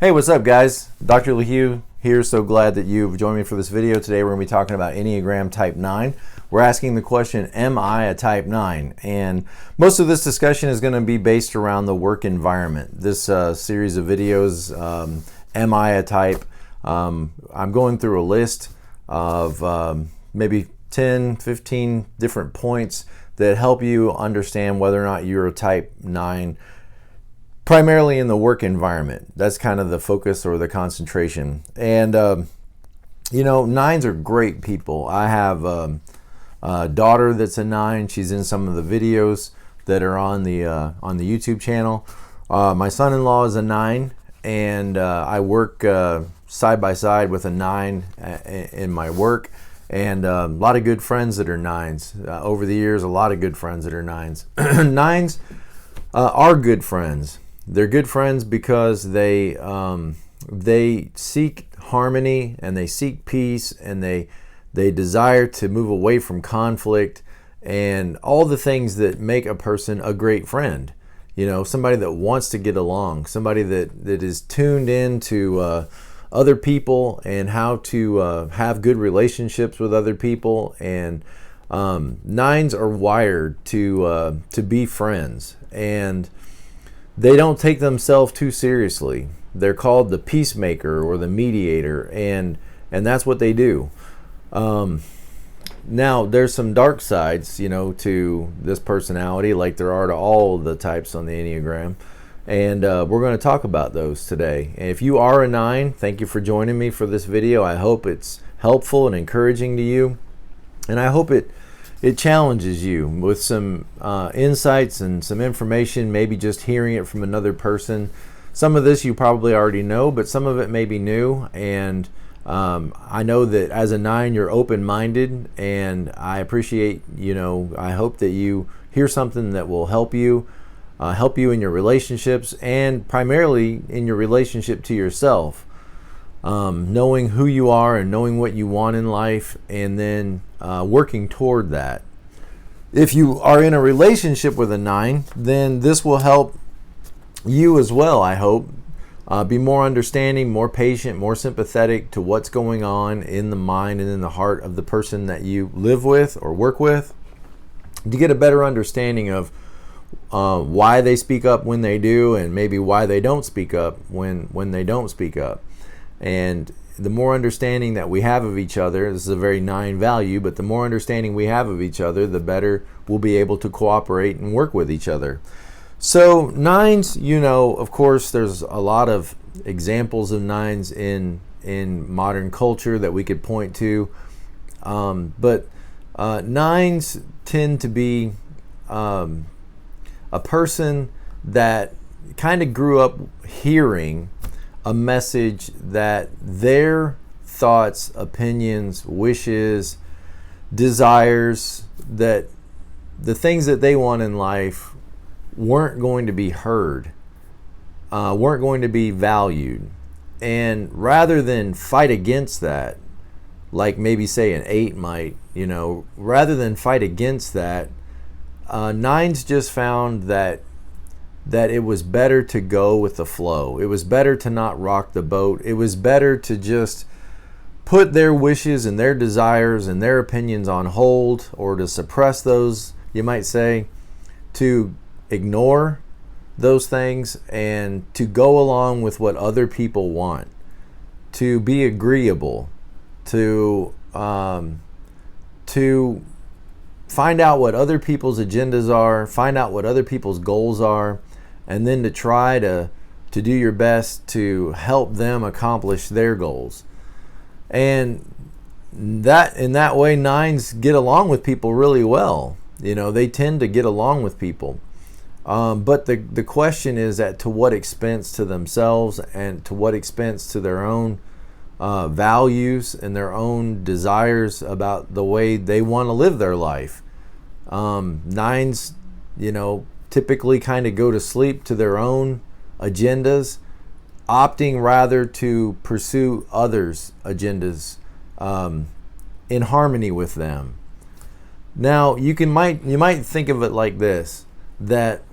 Hey, what's up, guys? Dr. LaHue here. So glad that you've joined me for this video. Today we're going to be talking about Enneagram Type 9. We're asking the question, am I a Type 9? And most of this discussion is going to be based around the work environment. This series of videos, am I a Type? I'm going through a list of maybe 10, 15 different points that help you understand whether or not you're a Type 9, primarily in the work environment. That's kind of the focus or the concentration. And, nines are great people. I have a daughter that's a 9. She's in some of the videos that are on the YouTube channel. My son-in-law is a 9, and I work side by side with a 9 in my work. And a lot of good friends that are 9s. Over the years, a lot of good friends that are 9s. 9s are good friends. They're good friends because they seek harmony and they seek peace and they desire to move away from conflict and all the things that make a person a great friend. You know, somebody that wants to get along, somebody that is tuned into other people and how to have good relationships with other people. And 9s are wired to be friends, and they don't take themselves too seriously. They're called the peacemaker or the mediator, and that's what they do. Now, there's some dark sides, to this personality, like there are to all the types on the Enneagram, and we're going to talk about those today. And if you are a 9, thank you for joining me for this video. I hope it's helpful and encouraging to you, and I hope it challenges you with some insights and some information, maybe just hearing it from another person. Some of this you probably already know, but some of it may be new. And I know that as a 9, you're open-minded, and I appreciate, I hope that you hear something that will help you in your relationships, and primarily in your relationship to yourself. Knowing who you are and knowing what you want in life, and then working toward that. If you are in a relationship with a 9, then this will help you as well, I hope. Be more understanding, more patient, more sympathetic to what's going on in the mind and in the heart of the person that you live with or work with, to get a better understanding of why they speak up when they do, and maybe why they don't speak up when they don't speak up. And the more understanding that we have of each other, this is a very 9 value, but the more understanding we have of each other, the better we'll be able to cooperate and work with each other. So 9s, of course, there's a lot of examples of 9s in modern culture that we could point to. But 9s tend to be a person that kind of grew up hearing a message that their thoughts, opinions, wishes, desires, that the things that they want in life weren't going to be heard, weren't going to be valued. And rather than fight against that, like maybe say an 8 might, rather than fight against that, 9s just found that it was better to go with the flow. It was better to not rock the boat. It was better to just put their wishes and their desires and their opinions on hold, or to suppress those, you might say, to ignore those things and to go along with what other people want, to be agreeable, to find out what other people's agendas are, find out what other people's goals are, and then to try to do your best to help them accomplish their goals. And that in that way, 9s get along with people really well. They tend to get along with people. But the question is at to what expense to themselves, and to what expense to their own values and their own desires about the way they want to live their life. 9s, typically kind of go to sleep to their own agendas, opting rather to pursue others' agendas in harmony with them. Now, you might think of it like this, that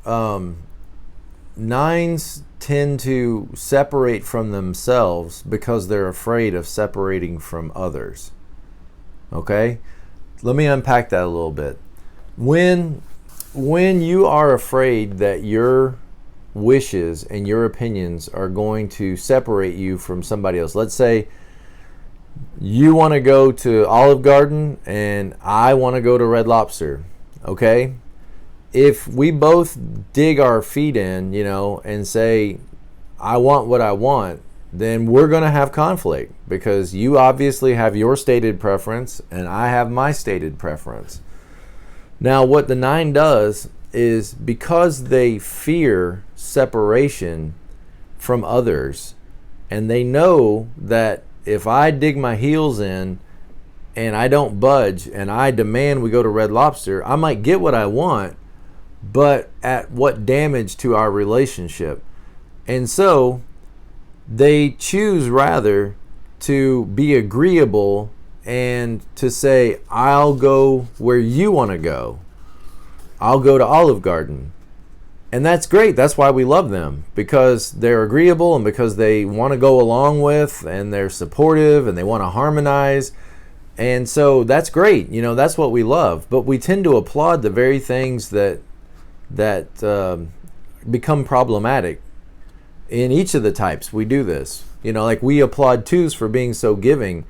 9s tend to separate from themselves because they're afraid of separating from others. Okay? Let me unpack that a little bit. When you are afraid that your wishes and your opinions are going to separate you from somebody else, let's say you want to go to Olive Garden and I want to go to Red Lobster, okay? If we both dig our feet in, and say, I want what I want, then we're going to have conflict because you obviously have your stated preference and I have my stated preference. Now, what the 9 does is, because they fear separation from others, and they know that if I dig my heels in and I don't budge and I demand we go to Red Lobster, I might get what I want, but at what damage to our relationship? And so they choose rather to be agreeable and to say, I'll go where you want to go. I'll go to Olive Garden. And that's great. That's why we love them, because they're agreeable and because they want to go along with, and they're supportive and they want to harmonize. And so that's great. That's what we love. But we tend to applaud the very things that become problematic. In each of the types, we do this. Like we applaud 2s for being so giving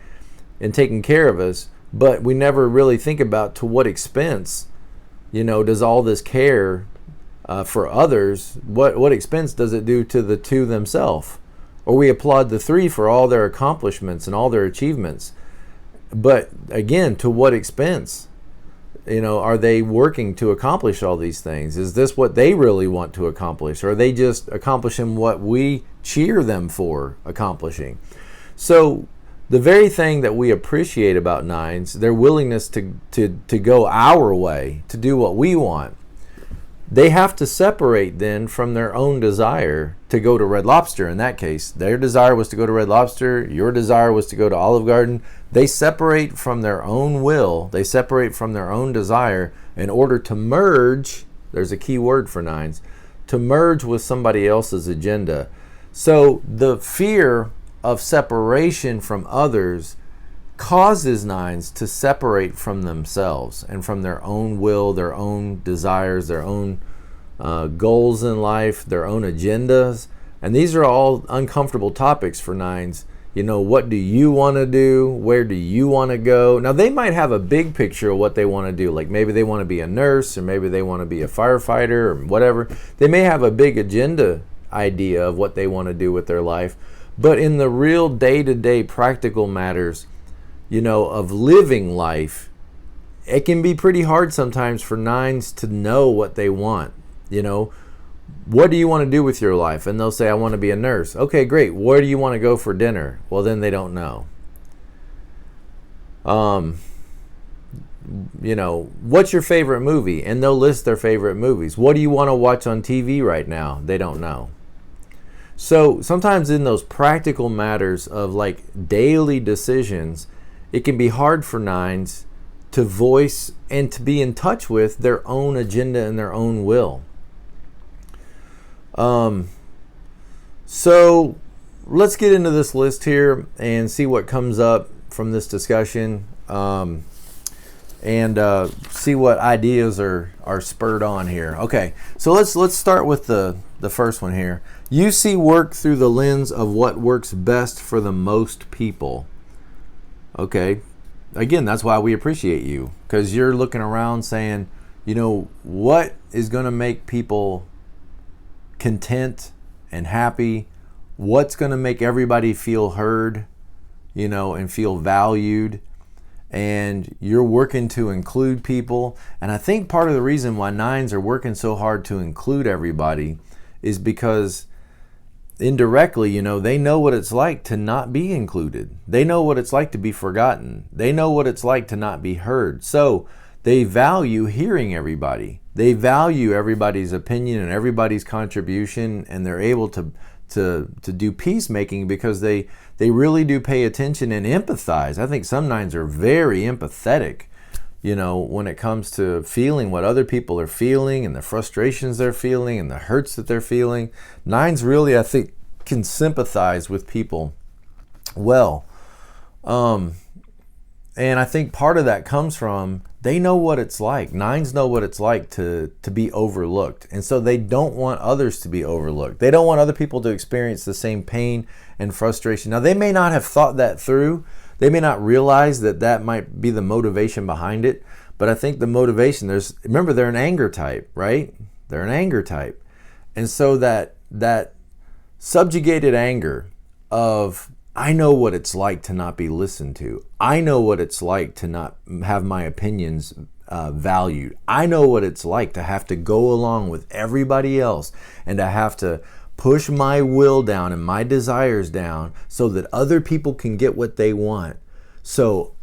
and taking care of us, but we never really think about to what expense, does all this care for others, what expense does it do to the 2 themselves? Or we applaud the 3 for all their accomplishments and all their achievements. But again, to what expense? Are they working to accomplish all these things? Is this what they really want to accomplish? Or are they just accomplishing what we cheer them for accomplishing? So the very thing that we appreciate about 9s, their willingness to go our way, to do what we want, they have to separate then from their own desire to go to Red Lobster. In that case, their desire was to go to Red Lobster. Your desire was to go to Olive Garden. They separate from their own will. They separate from their own desire in order to merge. There's a key word for 9s, to merge with somebody else's agenda. So the fear of separation from others causes 9s to separate from themselves and from their own will, their own desires, their own goals in life, their own agendas. And these are all uncomfortable topics for 9s. What do you want to do? Where do you want to go? Now, they might have a big picture of what they want to do. Like maybe they want to be a nurse, or maybe they want to be a firefighter, or whatever. They may have a big agenda idea of what they want to do with their life. But in the real day-to-day practical matters, of living life, it can be pretty hard sometimes for 9s to know what they want. What do you want to do with your life? And they'll say, I want to be a nurse. Okay, great. Where do you want to go for dinner? Well, then they don't know. What's your favorite movie? And they'll list their favorite movies. What do you want to watch on TV right now? They don't know. So sometimes in those practical matters of like daily decisions, it can be hard for 9s to voice and to be in touch with their own agenda and their own will. So let's get into this list here and see what comes up from this discussion, and see what ideas are spurred on here. Okay, so let's start with the first one here. You see work through the lens of what works best for the most people. Okay, again, that's why we appreciate you, because you're looking around saying, what is going to make people content and happy? What's going to make everybody feel heard, and feel valued? And you're working to include people. And I think part of the reason why 9s are working so hard to include everybody is because indirectly, they know what it's like to not be included. They know what it's like to be forgotten. They know what it's like to not be heard. So they value hearing everybody. They value everybody's opinion and everybody's contribution, and they're able to do peacemaking because they really do pay attention and empathize. I think some 9s are very empathetic when it comes to feeling what other people are feeling and the frustrations they're feeling and the hurts that they're feeling. Nines really, I think, can sympathize with people well. And I think part of that comes from they know what it's like. Nines know what it's like to be overlooked. And so they don't want others to be overlooked. They don't want other people to experience the same pain and frustration. Now, they may not have thought that through. They may not realize that that might be the motivation behind it. But I think the motivation, remember, they're an anger type, right? They're an anger type. And so that subjugated anger of, I know what it's like to not be listened to. I know what it's like to not have my opinions valued. I know what it's like to have to go along with everybody else and to have to push my will down and my desires down so that other people can get what they want. So,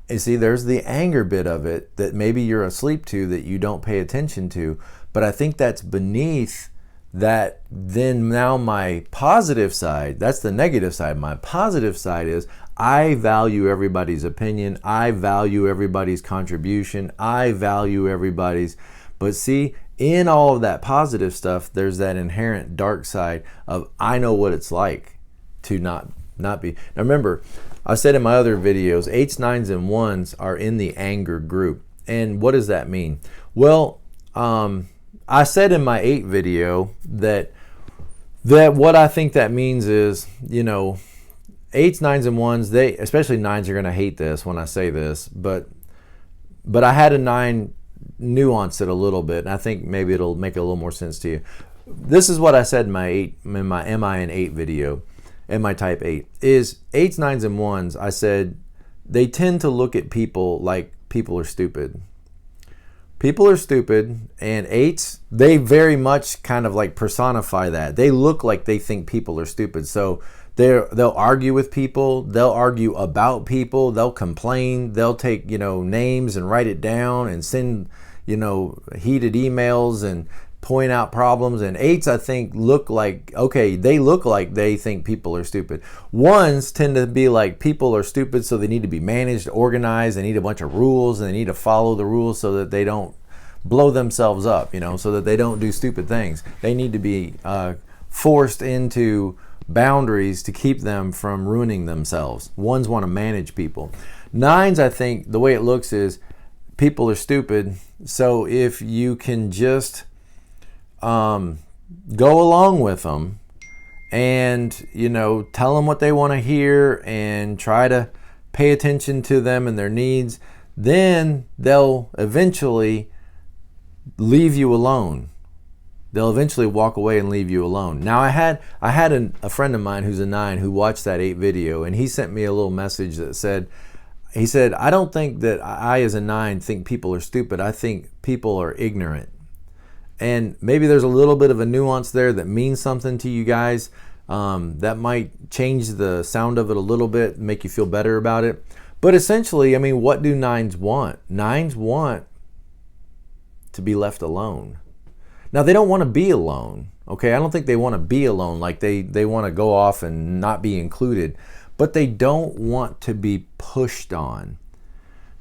you see, there's the anger bit of it that maybe you're asleep to that you don't pay attention to. But I think that's beneath that. Then now my positive side, that's the negative side. My positive side is I value everybody's opinion. I value everybody's contribution. I value everybody's. But see, in all of that positive stuff, there's that inherent dark side of I know what it's like to not be. Now remember, I said in my other videos, 8s, 9s, and 1s are in the anger group. And what does that mean? Well, I said in my 8 video that what I think that means is, 8s, 9s, and 1s, especially 9s are going to hate this when I say this, but I had a 9 nuance it a little bit, and I think maybe it'll make a little more sense to you. This is what I said in my MI and 8 video, in my type 8, is 8s, 9s, and 1s, I said they tend to look at people like people are stupid. People are stupid, and 8s, they very much kind of like personify that. They look like they think people are stupid. So they'll argue with people, they'll argue about people, they'll complain, they'll take, names and write it down and send, heated emails and point out problems. And 8s, I think, they look like they think people are stupid. 1s tend to be like people are stupid, so they need to be managed, organized, they need a bunch of rules, and they need to follow the rules so that they don't blow themselves up, so that they don't do stupid things. They need to be forced into boundaries to keep them from ruining themselves. 1s want to manage people. 9s, I think, the way it looks is people are stupid, so if you can just go along with them and tell them what they want to hear and try to pay attention to them and their needs, then they'll eventually leave you alone. They'll eventually walk away and leave you alone. Now, I had a friend of mine who's a 9 who watched that 8 video, and he sent me a little message that said, I don't think that I as a 9 think people are stupid. I think people are ignorant. And maybe there's a little bit of a nuance there that means something to you guys. That might change the sound of it a little bit, make you feel better about it. But essentially, what do 9s want? 9s want to be left alone. Now, they don't want to be alone, okay? I don't think they want to be alone, like they want to go off and not be included. But they don't want to be pushed on.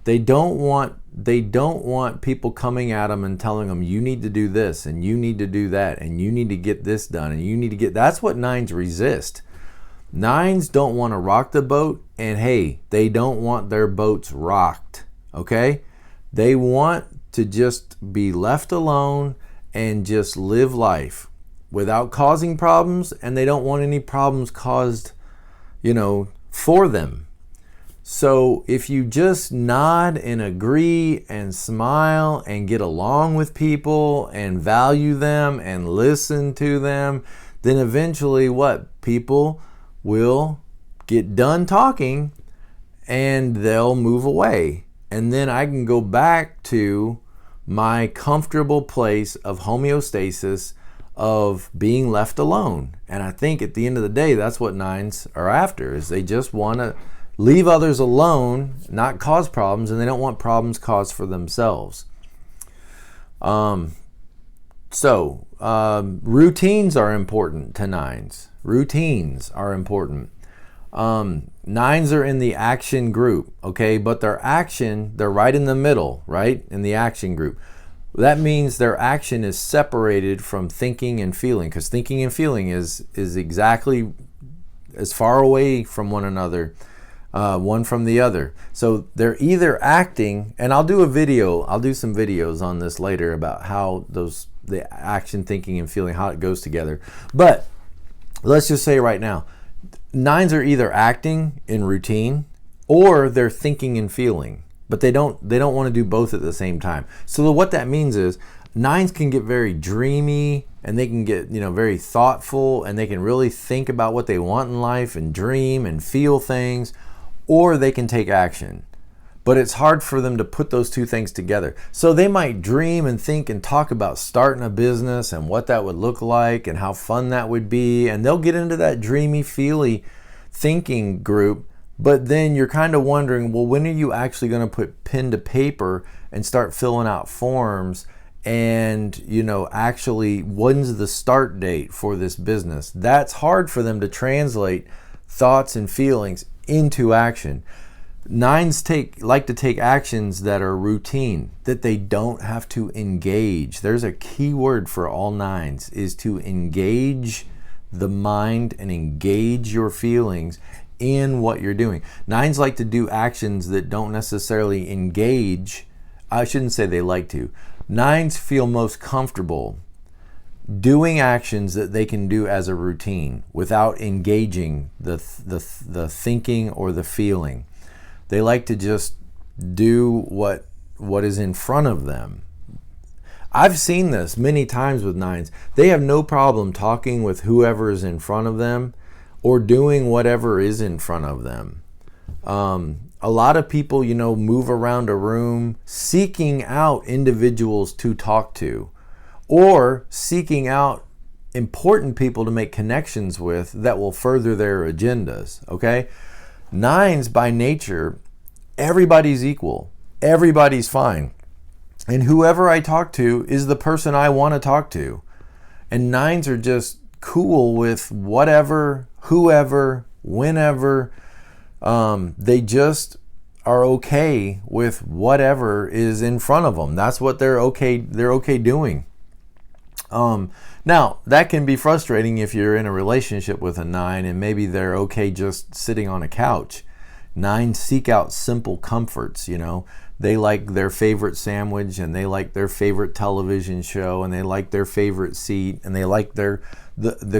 They don't want people coming at them and telling them, you need to do this, and you need to do that, and you need to get this done, and you need to get... That's what 9s resist. 9s don't want to rock the boat, and hey, they don't want their boats rocked, okay? They want to just be left alone and just live life without causing problems, and they don't want any problems caused, for them. So if you just nod and agree and smile and get along with people and value them and listen to them, then eventually people will get done talking and they'll move away. And then I can go back to my comfortable place of homeostasis of being left alone. And I think at the end of the day, that's what 9s are after, is they just want to leave others alone, not cause problems, and they don't want problems caused for themselves. Routines are important to 9s. Routines are important. Nines are in the action group, okay? But their action, they're right in the middle, right? In the action group. That means their action is separated from thinking and feeling, because thinking and feeling is exactly as far away from one another, one from the other. So they're either acting, and I'll do some videos on this later about how the action, thinking, and feeling, how it goes together. But let's just say right now, nines are either acting in routine or they're thinking and feeling, but they don't want to do both at the same time. So what that means is nines can get very dreamy, and they can get very thoughtful, and they can really think about what they want in life and dream and feel things, or they can take action. But it's hard for them to put those two things together. So they might dream and think and talk about starting a business and what that would look like and how fun that would be, and they'll get into that dreamy, feely thinking group. But then you're kind of wondering, well, when are you actually going to put pen to paper and start filling out forms? And actually, when's the start date for this business? That's hard for them to translate thoughts and feelings into action. Nines like to take actions that are routine, that they don't have to engage. There's a key word for all nines, is to engage the mind and engage your feelings in what you're doing. Nines like to do actions that don't necessarily engage. I shouldn't say they like to. Nines feel most comfortable doing actions that they can do as a routine without engaging the thinking or the feeling. They like to just do what is in front of them. I've seen this many times with nines. They have no problem talking with whoever is in front of them or doing whatever is in front of them. A lot of people, move around a room seeking out individuals to talk to, or seeking out important people to make connections with that will further their agendas, okay? Nines, by nature, everybody's equal. Everybody's fine. And whoever I talk to is the person I want to talk to. And nines are just cool with whatever, whoever, whenever. They just are okay with whatever is in front of them. That's what they're okay doing. Now, that can be frustrating if you're in a relationship with a nine and maybe they're okay just sitting on a couch. Nines seek out simple comforts, They like their favorite sandwich, and they like their favorite television show, and they like their favorite seat, and they like the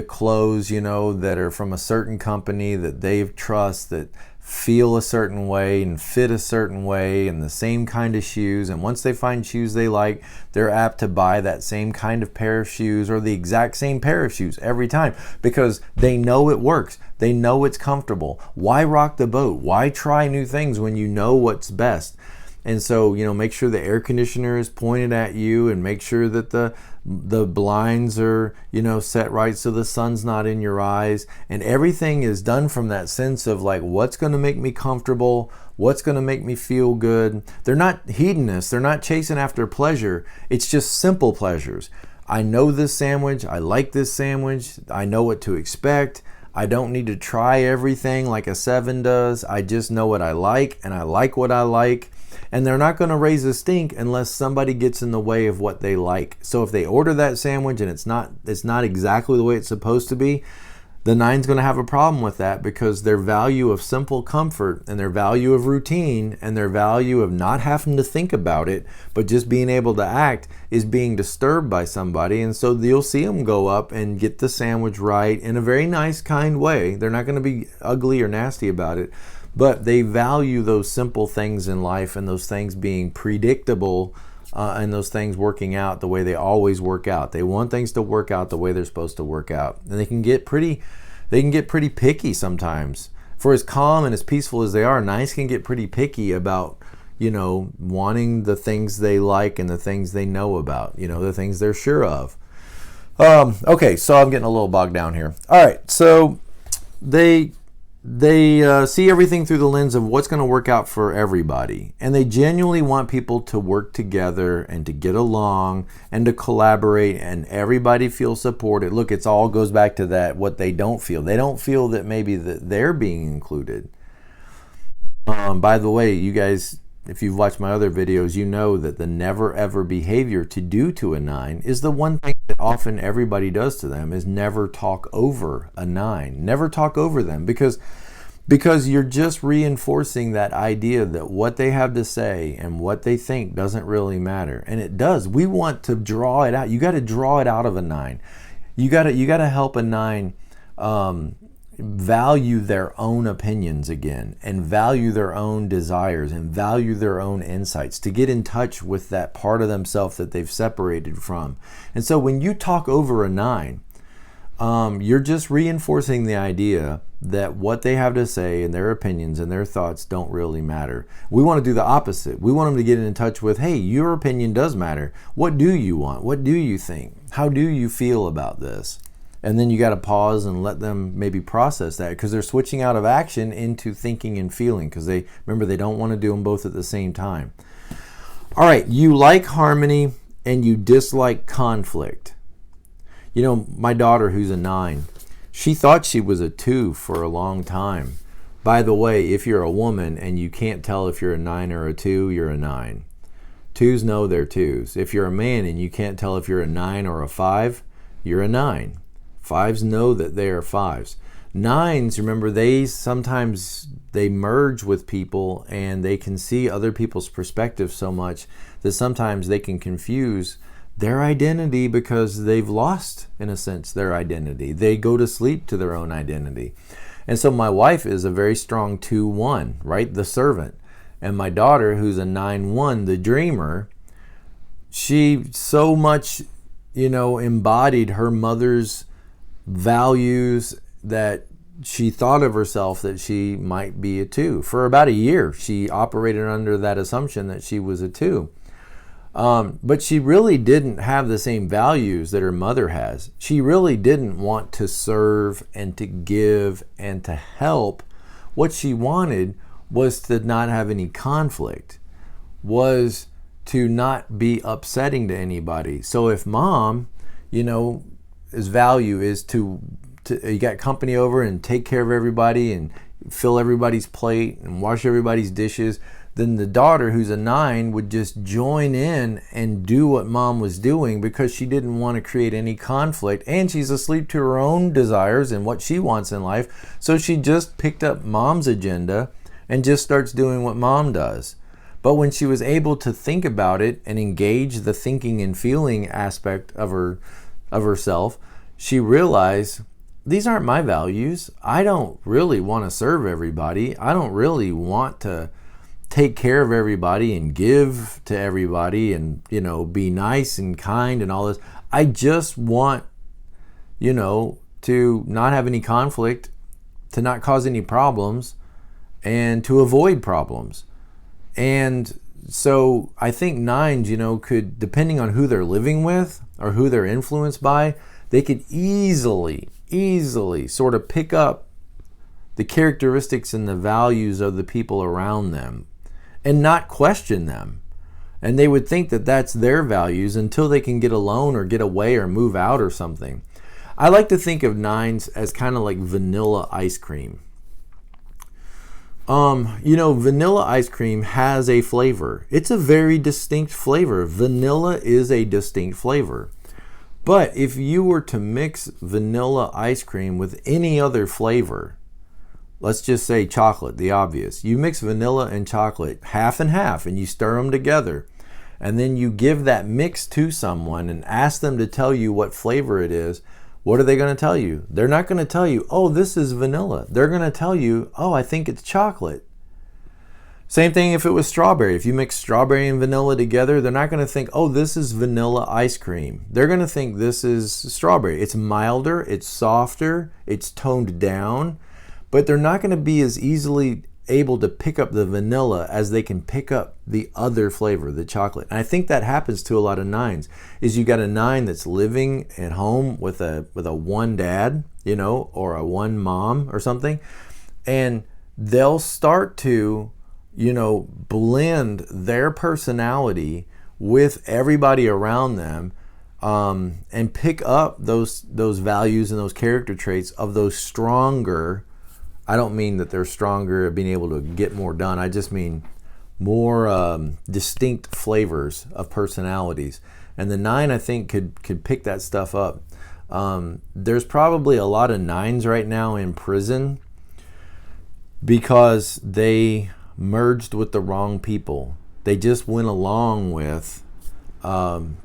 clothes, that are from a certain company that they trust, that feel a certain way and fit a certain way, and the same kind of shoes. And once they find shoes they like, they're apt to buy that same kind of pair of shoes or the exact same pair of shoes every time, because they know it works. They know it's comfortable. Why rock the boat? Why try new things when you know what's best? And so, make sure the air conditioner is pointed at you, and make sure that the blinds are, set right so the sun's not in your eyes. And everything is done from that sense of like, what's going to make me comfortable? What's going to make me feel good? They're not hedonists. They're not chasing after pleasure. It's just simple pleasures. I know this sandwich. I like this sandwich. I know what to expect. I don't need to try everything like a 7 does. I just know what I like, and I like what I like. And they're not going to raise a stink unless somebody gets in the way of what they like. So if they order that sandwich and it's not exactly the way it's supposed to be, the nine's going to have a problem with that, because their value of simple comfort and their value of routine and their value of not having to think about it, but just being able to act, is being disturbed by somebody. And so you'll see them go up and get the sandwich right in a very nice, kind way. They're not going to be ugly or nasty about it. But they value those simple things in life, and those things being predictable, and those things working out the way they always work out. They want things to work out the way they're supposed to work out. And they can get pretty picky sometimes. For as calm and as peaceful as they are, nines can get pretty picky about, wanting the things they like and the things they know about, the things they're sure of. Okay, so I'm getting a little bogged down here. All right, so they they see everything through the lens of what's going to work out for everybody. And they genuinely want people to work together and to get along and to collaborate and everybody feels supported. Look, it all goes back to that, what they don't feel. They don't feel that maybe that they're being included. By the way, you guys, if you've watched my other videos, you know that the never ever behavior to do to a 9 is the one thing that often everybody does to them, is never talk over a 9. Never talk over them, because you're just reinforcing that idea that what they have to say and what they think doesn't really matter. And it does. We want to draw it out. You got to draw it out of a 9. You got to help a 9 value their own opinions again, and value their own desires, and value their own insights, to get in touch with that part of themselves that they've separated from. And so when you talk over a 9, you're just reinforcing the idea that what they have to say and their opinions and their thoughts don't really matter. We want to do the opposite. We want them to get in touch with, hey, your opinion does matter. What do you want? What do you think? How do you feel about this? And then you got to pause and let them maybe process that, because they're switching out of action into thinking and feeling, because they don't want to do them both at the same time. All right, you like harmony and you dislike conflict. You know, my daughter, who's a 9, she thought she was a 2 for a long time. By the way, if you're a woman and you can't tell if you're a 9 or a 2, you're a 9. 2s know they're 2s. If you're a man and you can't tell if you're a 9 or a 5, you're a 9. 5s know that they are 5s. 9s, remember, they sometimes merge with people and they can see other people's perspective so much that sometimes they can confuse their identity, because they've lost, in a sense, their identity. They go to sleep to their own identity. And so my wife is a very strong 2-1, right? The servant. And my daughter, who's a 9-1, the dreamer, she so much, embodied her mother's values that she thought of herself that she might be a 2. For about a year, she operated under that assumption that she was a 2. But she really didn't have the same values that her mother has. She really didn't want to serve and to give and to help. What she wanted was to not have any conflict, was to not be upsetting to anybody. So if mom, his value is to you got company over and take care of everybody and fill everybody's plate and wash everybody's dishes, then the daughter, who's a 9, would just join in and do what mom was doing, because she didn't want to create any conflict, and she's asleep to her own desires and what she wants in life. So she just picked up mom's agenda and just starts doing what mom does. But when she was able to think about it and engage the thinking and feeling aspect of herself, she realized, these aren't my values. I don't really want to serve everybody. I don't really want to take care of everybody and give to everybody and, be nice and kind and all this. I just want, to not have any conflict, to not cause any problems, and to avoid problems. And so I think 9s, could, depending on who they're living with or who they're influenced by, they could easily sort of pick up the characteristics and the values of the people around them and not question them. And they would think that that's their values until they can get alone or get away or move out or something. I like to think of 9s as kind of like vanilla ice cream. Vanilla ice cream has a flavor. It's a very distinct flavor. Vanilla is a distinct flavor. But if you were to mix vanilla ice cream with any other flavor, let's just say chocolate, the obvious. You mix vanilla and chocolate half and half and you stir them together. And then you give that mix to someone and ask them to tell you what flavor it is. What are they going to tell you? They're not going to tell you, oh, this is vanilla. They're going to tell you, oh, I think it's chocolate. Same thing if it was strawberry. If you mix strawberry and vanilla together, they're not going to think, oh, this is vanilla ice cream. They're going to think this is strawberry. It's milder, it's softer, it's toned down, but they're not going to be as easily able to pick up the vanilla as they can pick up the other flavor, the chocolate. And I think that happens to a lot of 9s, is you got a 9 that's living at home with a one dad, or a one mom or something. And they'll start to, blend their personality with everybody around them, and pick up those values and those character traits of those stronger. I don't mean that they're stronger at being able to get more done. I just mean more distinct flavors of personalities. And the 9, I think, could pick that stuff up. There's probably a lot of 9s right now in prison because they merged with the wrong people. They just went along with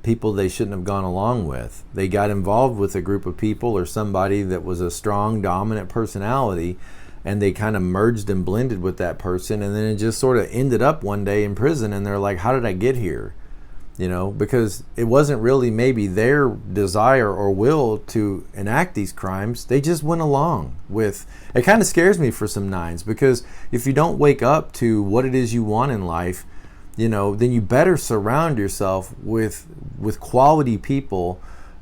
people they shouldn't have gone along with. They got involved with a group of people or somebody that was a strong, dominant personality, and they kind of merged and blended with that person, and then it just sort of ended up one day in prison, and they're like, how did I get here? Because it wasn't really maybe their desire or will to enact these crimes. They just went along with. It kind of scares me for some 9s, because if you don't wake up to what it is you want in life, then you better surround yourself with quality people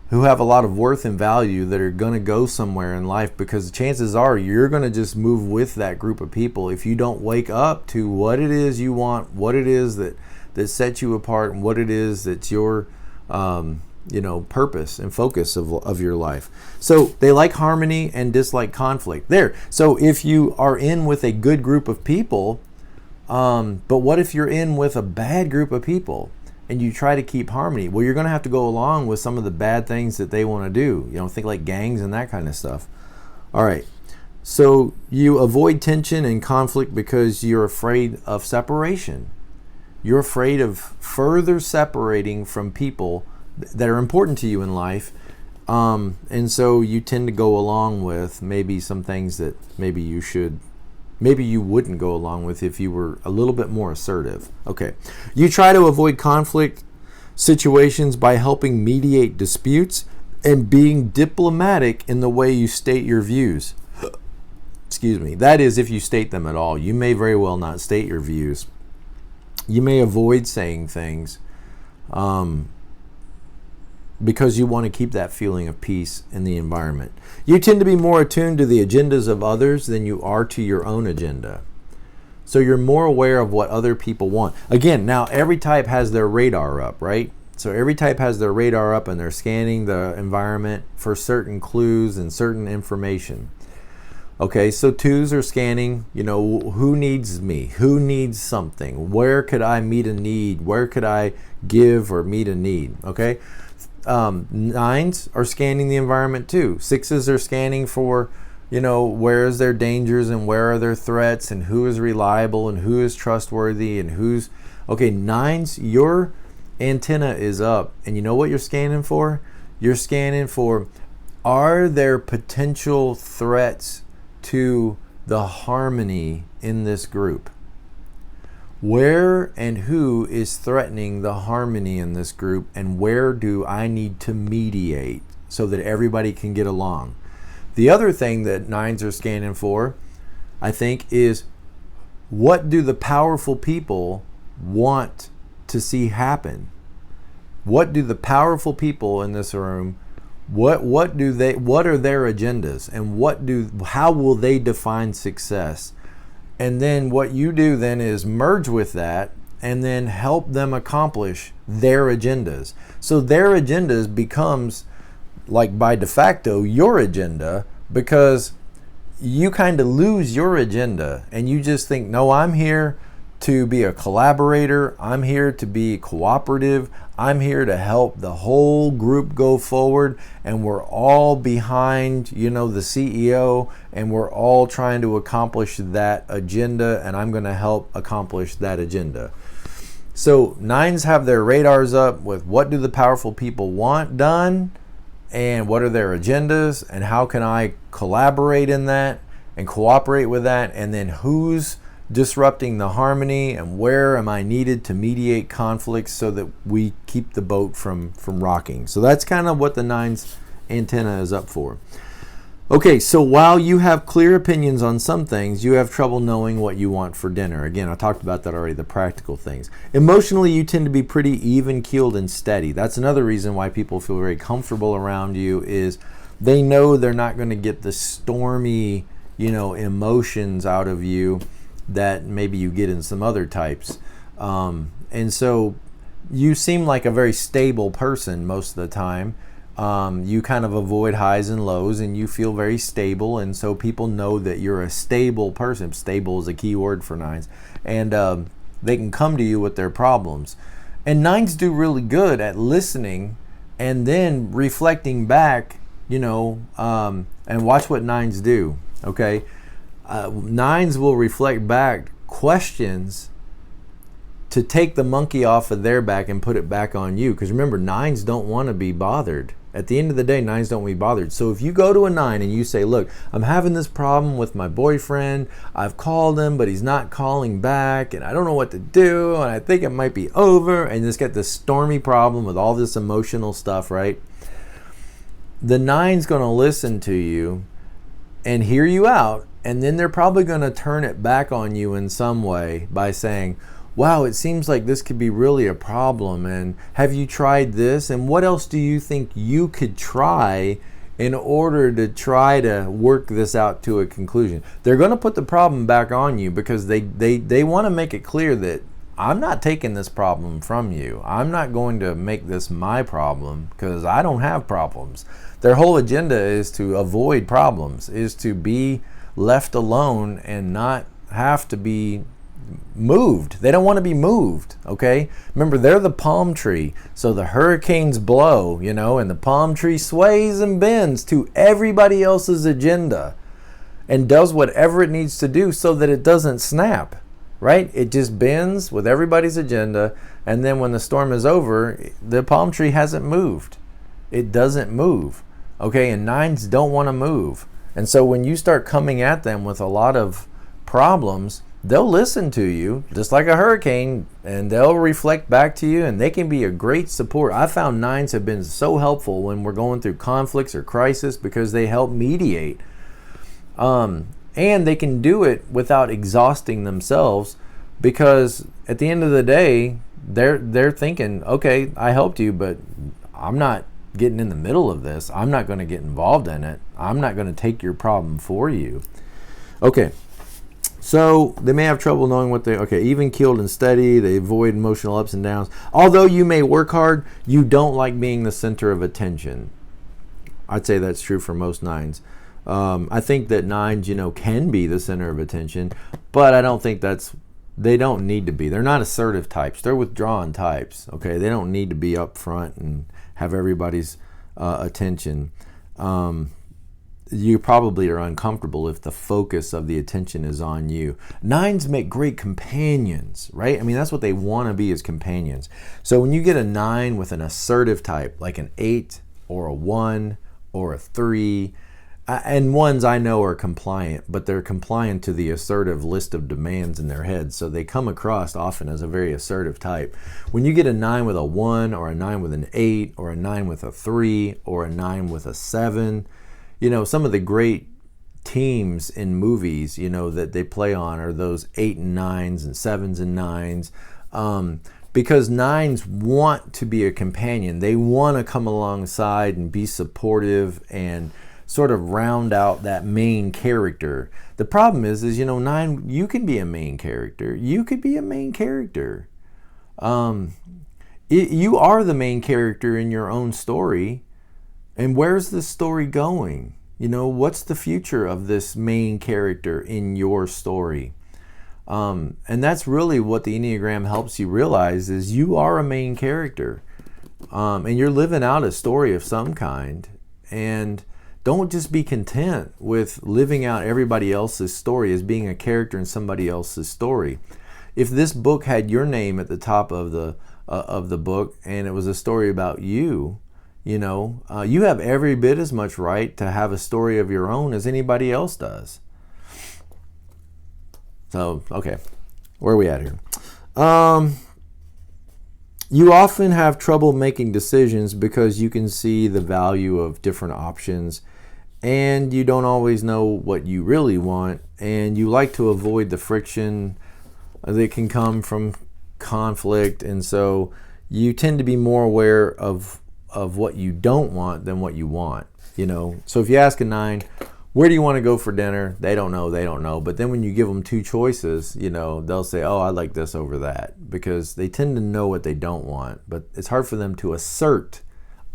who have a lot of worth and value that are going to go somewhere in life, because the chances are you're going to just move with that group of people if you don't wake up to what it is you want, what it is that sets you apart, and what it is that's your purpose and focus of your life. So they like harmony and dislike conflict. There. So if you are in with a good group of people, but what if you're in with a bad group of people and you try to keep harmony? Well, you're going to have to go along with some of the bad things that they want to do. Think like gangs and that kind of stuff. All right. So you avoid tension and conflict because you're afraid of separation. You're afraid of further separating from people that are important to you in life. And so you tend to go along with maybe some things that maybe you wouldn't go along with if you were a little bit more assertive. Okay. You try to avoid conflict situations by helping mediate disputes and being diplomatic in the way you state your views. Excuse me. That is, if you state them at all. You may very well not state your views. You may avoid saying things because you want to keep that feeling of peace in the environment. You tend to be more attuned to the agendas of others than you are to your own agenda. So you're more aware of what other people want. Again, now every type has their radar up, right? So every type has their radar up and they're scanning the environment for certain clues and certain information. Okay, so 2s are scanning, who needs me? Who needs something? Where could I meet a need? Where could I give or meet a need? Okay, 9s are scanning the environment too. 6s are scanning for, where is there dangers and where are there threats and who is reliable and who is trustworthy and who's... Okay, 9s, your antenna is up, and you know what you're scanning for? You're scanning for, are there potential threats to the harmony in this group? Where and who is threatening the harmony in this group, and where do I need to mediate so that everybody can get along? The other thing that 9s are scanning for, I think, is what do the powerful people want to see happen? What do the powerful people in this room, what are their agendas, and how will they define success? And then what you do then is merge with that and then help them accomplish their agendas. So their agendas becomes, like by de facto, your agenda, because you kind of lose your agenda and you just think, no, I'm here to be a collaborator. I'm here to be cooperative. I'm here to help the whole group go forward, and we're all behind, the CEO, and we're all trying to accomplish that agenda, and I'm going to help accomplish that agenda. So 9s have their radars up with what do the powerful people want done, and what are their agendas, and how can I collaborate in that and cooperate with that, and then who's disrupting the harmony, and where am I needed to mediate conflicts so that we keep the boat from rocking. So that's kind of what the 9's antenna is up for. Okay, so while you have clear opinions on some things, you have trouble knowing what you want for dinner. Again, I talked about that already, the practical things. Emotionally, you tend to be pretty even-keeled and steady. That's another reason why people feel very comfortable around you, is they know they're not going to get the stormy emotions out of you that maybe you get in some other types. And so you seem like a very stable person most of the time. You kind of avoid highs and lows, and you feel very stable, and so people know that you're a stable person. Stable is a key word for nines. And they can come to you with their problems. And nines do really good at listening and then reflecting back, and watch what nines do, okay? Nines will reflect back questions to take the monkey off of their back and put it back on you. Because remember, nines don't want to be bothered. At the end of the day, nines don't want to be bothered. So if you go to a nine and you say, look, I'm having this problem with my boyfriend. I've called him, but he's not calling back, and I don't know what to do, and I think it might be over, and just get this stormy problem with all this emotional stuff, right? The nine's going to listen to you and hear you out, and then they're probably going to turn it back on you in some way by saying, wow, it seems like this could be really a problem, and have you tried this, and what else do you think you could try in order to try to work this out to a conclusion? They're going to put the problem back on you because they want to make it clear that I'm not taking this problem from you. I'm not going to make this my problem because I don't have problems. Their whole agenda is to avoid problems, is to be left alone and not have to be moved. They don't want to be moved, okay? Remember, they're the palm tree. So the hurricanes blow, and the palm tree sways and bends to everybody else's agenda and does whatever it needs to do so that it doesn't snap, right? It just bends with everybody's agenda, and then when the storm is over, the palm tree hasn't moved. It doesn't move, okay? And nines don't want to move. And so when you start coming at them with a lot of problems, they'll listen to you just like a hurricane, and they'll reflect back to you, and they can be a great support. I found nines have been so helpful when we're going through conflicts or crisis because they help mediate. And they can do it without exhausting themselves, because at the end of the day, they're thinking, okay, I helped you, but I'm not getting in the middle of this. I'm not going to get involved in it. I'm not going to take your problem for you. Okay. So they may have trouble knowing what even keeled and steady. They avoid emotional ups and downs. Although you may work hard, you don't like being the center of attention. I'd say that's true for most nines. I think that nines, can be the center of attention, but I don't think they don't need to be. They're not assertive types. They're withdrawn types. Okay, they don't need to be up front and have everybody's attention. You probably are uncomfortable if the focus of the attention is on you. Nines make great companions, right? I mean, that's what they want to be, as companions. So when you get a 9 with an assertive type, like an 8 or a 1 or a 3, and ones I know are compliant, but they're compliant to the assertive list of demands in their head. So they come across often as a very assertive type. When you get a 9 with a 1 or a 9 with an 8 or a 9 with a 3 or a 9 with a 7, some of the great teams in movies, that they play on are those 8 and 9s and 7s and 9s. Because 9s want to be a companion. They want to come alongside and be supportive and sort of round out that main character. The problem is 9, you can be a main character. You could be a main character. You are the main character in your own story. And where's the story going? What's the future of this main character in your story? And that's really what the Enneagram helps you realize, is you are a main character. And you're living out a story of some kind. And don't just be content with living out everybody else's story as being a character in somebody else's story. If this book had your name at the top of the book, and it was a story about you, you have every bit as much right to have a story of your own as anybody else does. So, okay, where are we at here? You often have trouble making decisions because you can see the value of different options, and you don't always know what you really want, and you like to avoid the friction that can come from conflict, and so you tend to be more aware of what you don't want than what you want. So if you ask a 9, Where do you want to go for dinner? They don't know. But then when you give them two choices, they'll say, oh, I like this over that, because they tend to know what they don't want. But it's hard for them to assert,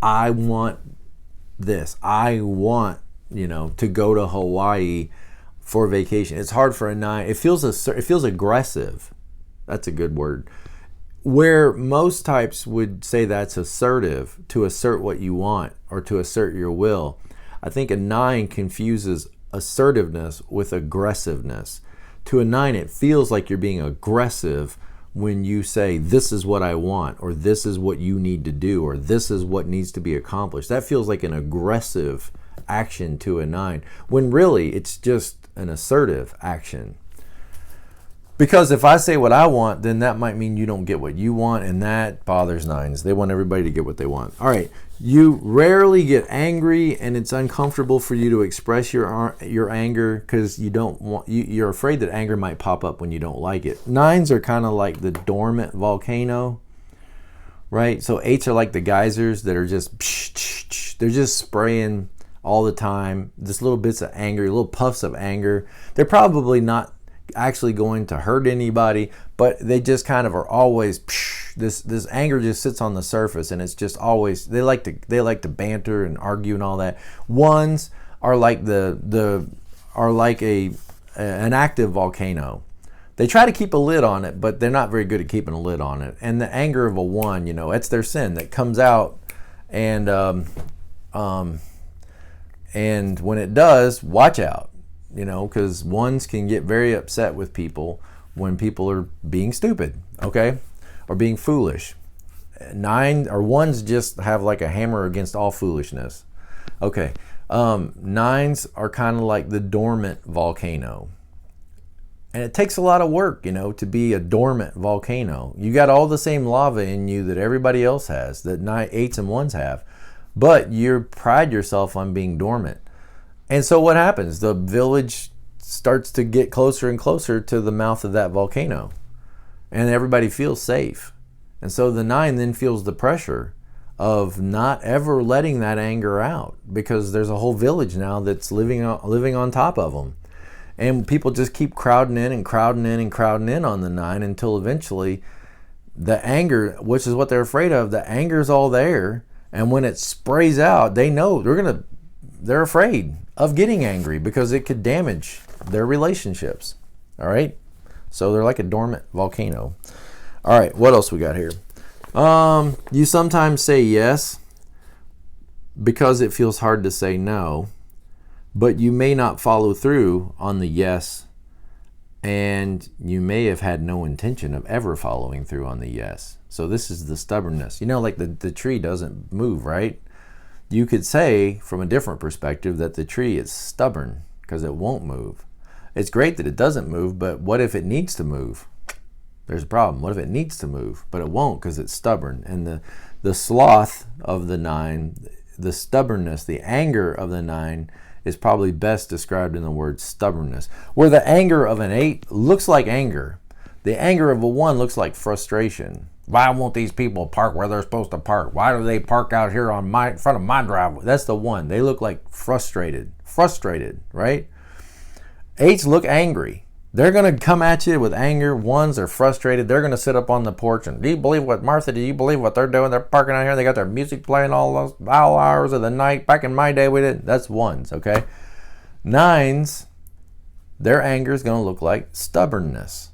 I want this. I want, to go to Hawaii for vacation. It's hard for a 9. It feels aggressive. That's a good word. Where most types would say that's assertive, to assert what you want or to assert your will. I think a 9 confuses assertiveness with aggressiveness. To a 9, it feels like you're being aggressive when you say, this is what I want, or this is what you need to do, or this is what needs to be accomplished. That feels like an aggressive action to a 9, when really it's just an assertive action. Because if I say what I want, then that might mean you don't get what you want, and that bothers 9s. They want everybody to get what they want. All right, you rarely get angry, and it's uncomfortable for you to express your anger because you're afraid that anger might pop up when you don't like it. 9s are kind of like the dormant volcano, right? So 8s are like the geysers that are just they're just spraying all the time. Just little bits of anger, little puffs of anger. They're probably not actually going to hurt anybody, but they just kind of are always this anger just sits on the surface, and it's just always they like to banter and argue and all that. 1s are like an active volcano. They try to keep a lid on it, but they're not very good at keeping a lid on it. And the anger of a 1, it's their sin that comes out, and when it does, watch out. Because 1s can get very upset with people when people are being stupid, okay, or being foolish. 1s just have like a hammer against all foolishness. Okay, 9s are kind of like the dormant volcano, and it takes a lot of work, to be a dormant volcano. You got all the same lava in you that everybody else has, that 8s and 1s have, but you pride yourself on being dormant. And so what happens? The village starts to get closer and closer to the mouth of that volcano, and everybody feels safe. And so the 9 then feels the pressure of not ever letting that anger out, because there's a whole village now that's living on top of them. And people just keep crowding in on the 9 until eventually the anger, which is what they're afraid of, the anger's all there. And when it sprays out, they know they're afraid of getting angry because it could damage their relationships. All right, so they're like a dormant volcano. All right, what else we got here? You sometimes say yes because it feels hard to say no, but you may not follow through on the yes, and you may have had no intention of ever following through on the yes. So this is the stubbornness. Like the tree doesn't move, right? You could say from a different perspective that the tree is stubborn because it won't move. It's great that it doesn't move, but what if it needs to move? There's a problem. What if it needs to move, but it won't because it's stubborn? And the sloth of the 9, the stubbornness, the anger of the 9 is probably best described in the word stubbornness. Where the anger of an 8 looks like anger, the anger of a 1 looks like frustration. Why won't these people park where they're supposed to park? Why do they park out here in front of my driveway? That's the 1. They look like frustrated, right? 8s look angry. They're going to come at you with anger. 1s are frustrated. They're going to sit up on the porch and, do you believe what they're doing? They're parking out here. They got their music playing all hours of the night. Back in my day, we didn't. That's 1s, okay? 9s, their anger is going to look like stubbornness.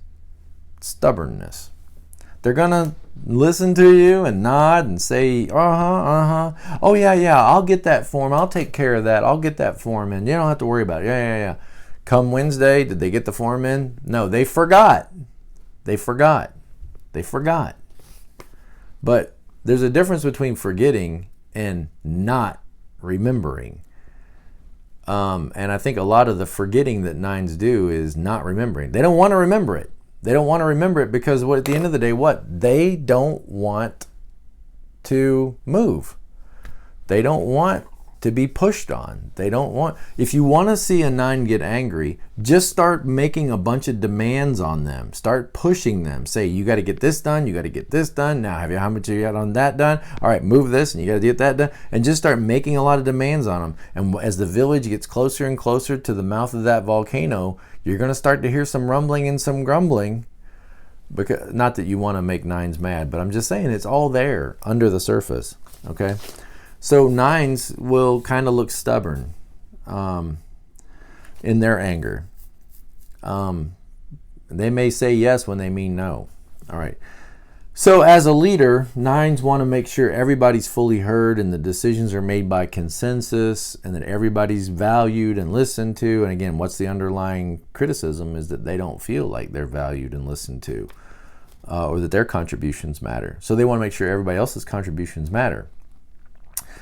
They're going to listen to you and nod and say, oh yeah, I'll get that form. I'll take care of that. I'll get that form in. You don't have to worry about it. Yeah. Come Wednesday, did they get the form in? No, they forgot. But there's a difference between forgetting and not remembering. And I think a lot of the forgetting that 9s do is not remembering. They don't want to remember it. Because at the end of the day, they don't want to move. They don't want to be pushed on. They don't want, if you want to see a 9 get angry, just start making a bunch of demands on them. Start pushing them. Say, you got to get this done, you got to get this done. Now, how much you got on that done? All right, move this, and you got to get that done. And just start making a lot of demands on them. And as the village gets closer and closer to the mouth of that volcano, you're going to start to hear some rumbling and some grumbling. Because, not that you want to make 9s mad, but I'm just saying it's all there under the surface, okay? So 9s will kind of look stubborn in their anger. They may say yes when they mean no. All right. So as a leader, 9s want to make sure everybody's fully heard and the decisions are made by consensus and that everybody's valued and listened to. And again, what's the underlying criticism is that they don't feel like they're valued and listened to, or that their contributions matter. So they want to make sure everybody else's contributions matter.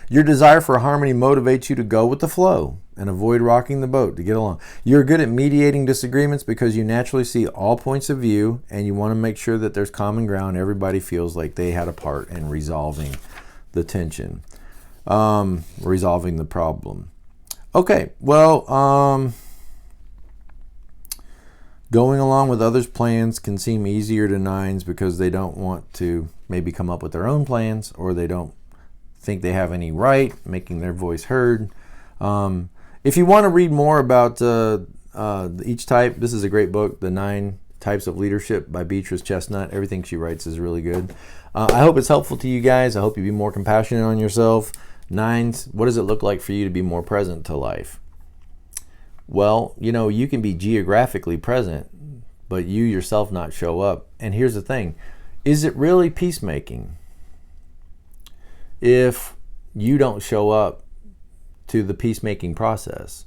Your desire for harmony motivates you to go with the flow and avoid rocking the boat to get along. You're good at mediating disagreements because you naturally see all points of view and you want to make sure that there's common ground. Everybody feels like they had a part in resolving the tension, resolving the problem. Okay, well, going along with others' plans can seem easier to 9s because they don't want to maybe come up with their own plans, or they don't think they have any right, making their voice heard. If you want to read more about each type, this is a great book, The 9 Types of Leadership by Beatrice Chestnut. Everything she writes is really good. I hope it's helpful to you guys. I hope you be more compassionate on yourself. 9s, what does it look like for you to be more present to life? Well, you know, you can be geographically present, but you yourself not show up. And here's the thing. Is it really peacemaking if you don't show up to the peacemaking process?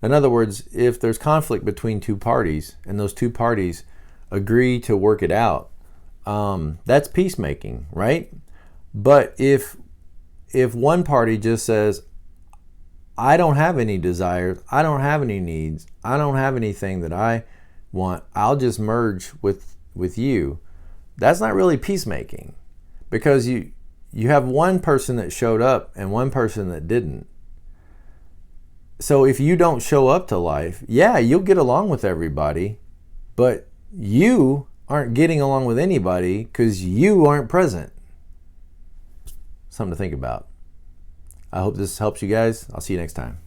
In other words, if there's conflict between two parties and those two parties agree to work it out, that's peacemaking, right? But if one party just says, I don't have any desires, I don't have any needs, I don't have anything that I want, I'll just merge with you, that's not really peacemaking, because you have one person that showed up and one person that didn't. So if you don't show up to life, yeah, you'll get along with everybody, but you aren't getting along with anybody because you aren't present. Something to think about. I hope this helps you guys. I'll see you next time.